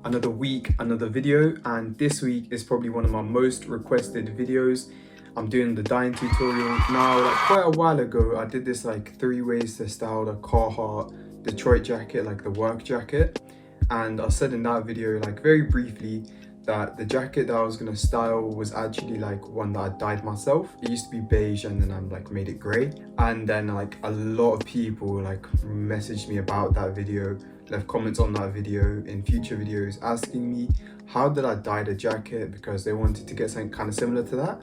Another week, another video, and this week is probably one of my most requested videos. I'm doing the dyeing tutorial. Now, like quite a while ago, I did this like 3 ways to style the Carhartt Detroit jacket, like the work jacket. And I said in that video, like very briefly, that the jacket that I was gonna style was actually like one that I dyed myself. It used to be beige and then I like made it grey. And then like a lot of people like messaged me about that video, left comments on that video in future videos asking me how did I dye the jacket, because they wanted to get something kind of similar to that.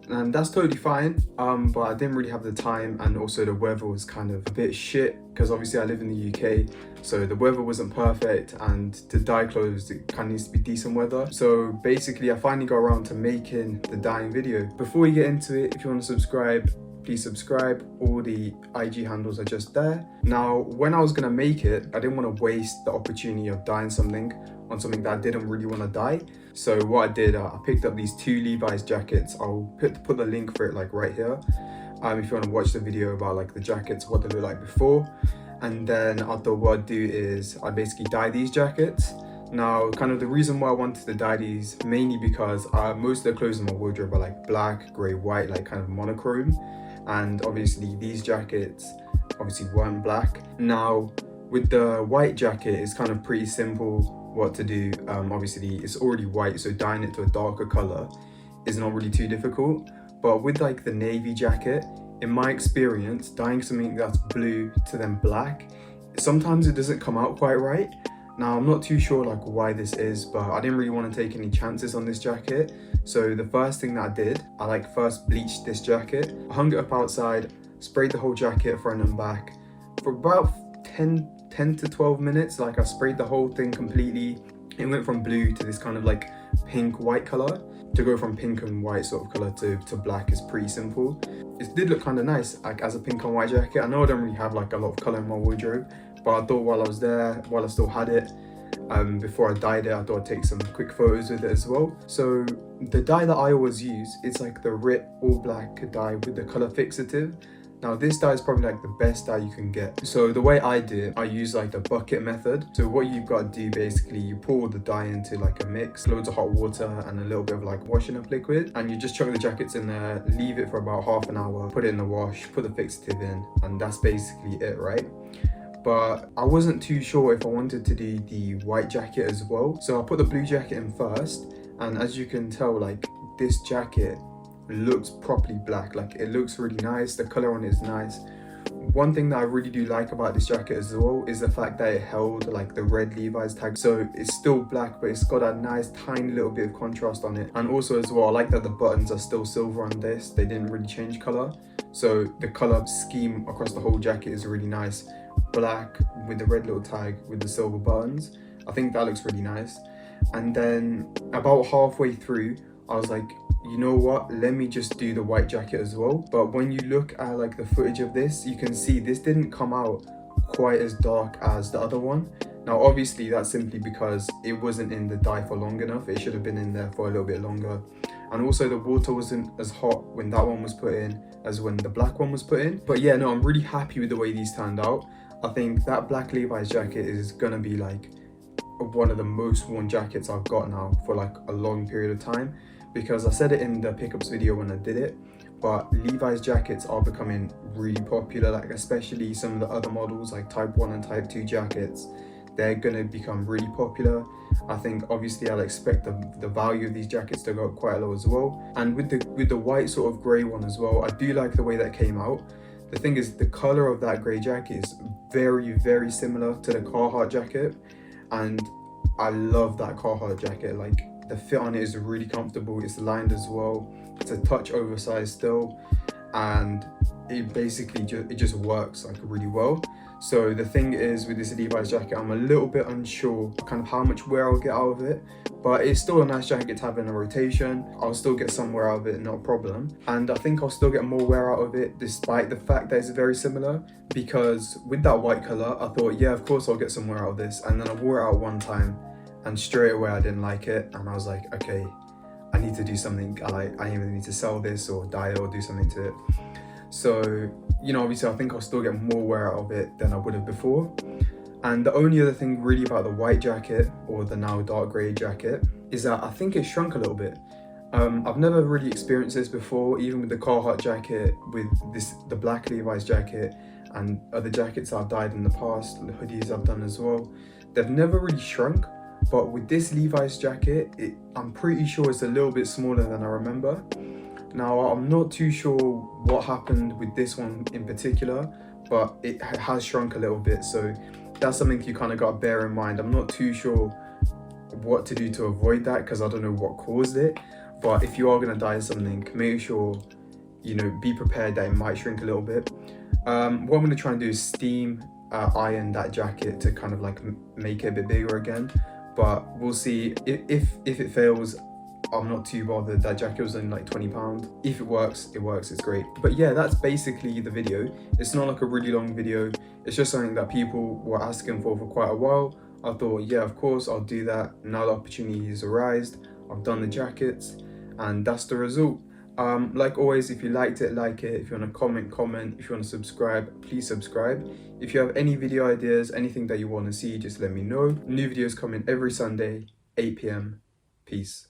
And that's totally fine, but I didn't really have the time, and also the weather was kind of a bit shit because obviously I live in the UK, so the weather wasn't perfect, and to dye clothes it kind of needs to be decent weather. So basically I finally got around to making the dyeing video. Before we get into it, if you want to subscribe, please subscribe. All the IG handles are just there. Now, when I was gonna make it, I didn't want to waste the opportunity of dyeing something on something that I didn't really want to dye. So what I did, I picked up these 2 Levi's jackets. I'll put the link for it like right here. If you want to watch the video about like the jackets, what they look like before. And then I thought what I'd do is I basically dye these jackets. Now, kind of the reason why I wanted to dye these, mainly because most of the clothes in my wardrobe are like black, grey, white, like kind of monochrome. And obviously these jackets obviously weren't black. Now, with the white jacket, it's kind of pretty simple what to do. Obviously it's already white, so dyeing it to a darker color is not really too difficult. But with like the navy jacket, in my experience, dyeing something that's blue to then black, sometimes it doesn't come out quite right. Now, I'm not too sure like why this is, but I didn't really want to take any chances on this jacket. So the first thing that I did, I like first bleached this jacket. I hung it up outside, sprayed the whole jacket front and back for about 10 to 12 minutes. Like I sprayed the whole thing completely. It went from blue to this kind of like pink white color. To go from pink and white sort of color to black is pretty simple. It did look kind of nice like as a pink and white jacket. I know I don't really have like a lot of color in my wardrobe, but I thought while I was there, while I still had it, before I dyed it, I thought I'd take some quick photos with it as well. So the dye that I always use, it's like the RIT all black dye with the color fixative. Now this dye is probably like the best dye you can get. So the way I do it, I use like the bucket method. So what you've got to do, basically you pour the dye into like a mix, loads of hot water and a little bit of like washing up liquid, and you just chuck the jackets in there, leave it for about half an hour, put it in the wash, put the fixative in, and that's basically it, right? But I wasn't too sure if I wanted to do the white jacket as well. So I put the blue jacket in first, and as you can tell, like this jacket looks properly black. Like it looks really nice, the color on it is nice. One thing that I really do like about this jacket as well is the fact that it held like the red Levi's tag. So it's still black, but it's got a nice tiny little bit of contrast on it. And also as well, I like that the buttons are still silver on this. They didn't really change color. So the color scheme across the whole jacket is really nice. Black with the red little tag with the silver buttons. I think that looks really nice. And then about halfway through, I was like, you know what, let me just do the white jacket as well. But when you look at like the footage of this, you can see this didn't come out quite as dark as the other one. Now obviously that's simply because it wasn't in the dye for long enough. It should have been in there for a little bit longer. And also the water wasn't as hot when that one was put in as when the black one was put in. But yeah, no, I'm really happy with the way these turned out. I think that black Levi's jacket is gonna be like one of the most worn jackets I've got now for like a long period of time, because I said it in the pickups video when I did it, but Levi's jackets are becoming really popular, like especially some of the other models like type 1 and type 2 jackets. They're gonna become really popular. I think obviously I'll expect the value of these jackets to go up quite a lot as well. And with the white sort of grey one as well, I do like the way that came out. The thing is, the color of that grey jacket is very, very similar to the Carhartt jacket. And I love that Carhartt jacket. Like the fit on it is really comfortable. It's lined as well. It's a touch oversized still. And it basically just works like really well. So the thing is with this Levi's jacket, I'm a little bit unsure kind of how much wear I'll get out of it, but it's still a nice jacket to have in a rotation. I'll still get some wear out of it, no problem. And I think I'll still get more wear out of it despite the fact that it's very similar, because with that white color, I thought, yeah, of course I'll get some wear out of this. And then I wore it out one time and straight away I didn't like it. And I was like, okay, I need to do something. I either need to sell this or dye it or do something to it. So, you know, obviously I think I'll still get more wear out of it than I would have before. And the only other thing really about the white jacket, or the now dark grey jacket, is that I think it shrunk a little bit. I've never really experienced this before, even with the Carhartt jacket, with the black Levi's jacket, and other jackets I've dyed in the past, the hoodies I've done as well. They've never really shrunk, but with this Levi's jacket, I'm pretty sure it's a little bit smaller than I remember. Now, I'm not too sure what happened with this one in particular, but it has shrunk a little bit, so that's something you kind of got to bear in mind. I'm not too sure what to do to avoid that because I don't know what caused it, but if you are going to dye something, make sure, be prepared that it might shrink a little bit. What I'm going to try and do is steam iron that jacket to kind of like make it a bit bigger again, but we'll see. If it fails, I'm not too bothered. That jacket was only like £20. If it works, it's great. But yeah, that's basically the video. It's not like a really long video. It's just something that people were asking for quite a while. I thought, yeah, of course, I'll do that. Now the opportunity has arisen. I've done the jackets, and that's the result. Like always, if you liked it, like it. If you want to comment. If you want to subscribe, please subscribe. If you have any video ideas, anything that you want to see, just let me know. New videos coming every Sunday, 8 p.m. Peace.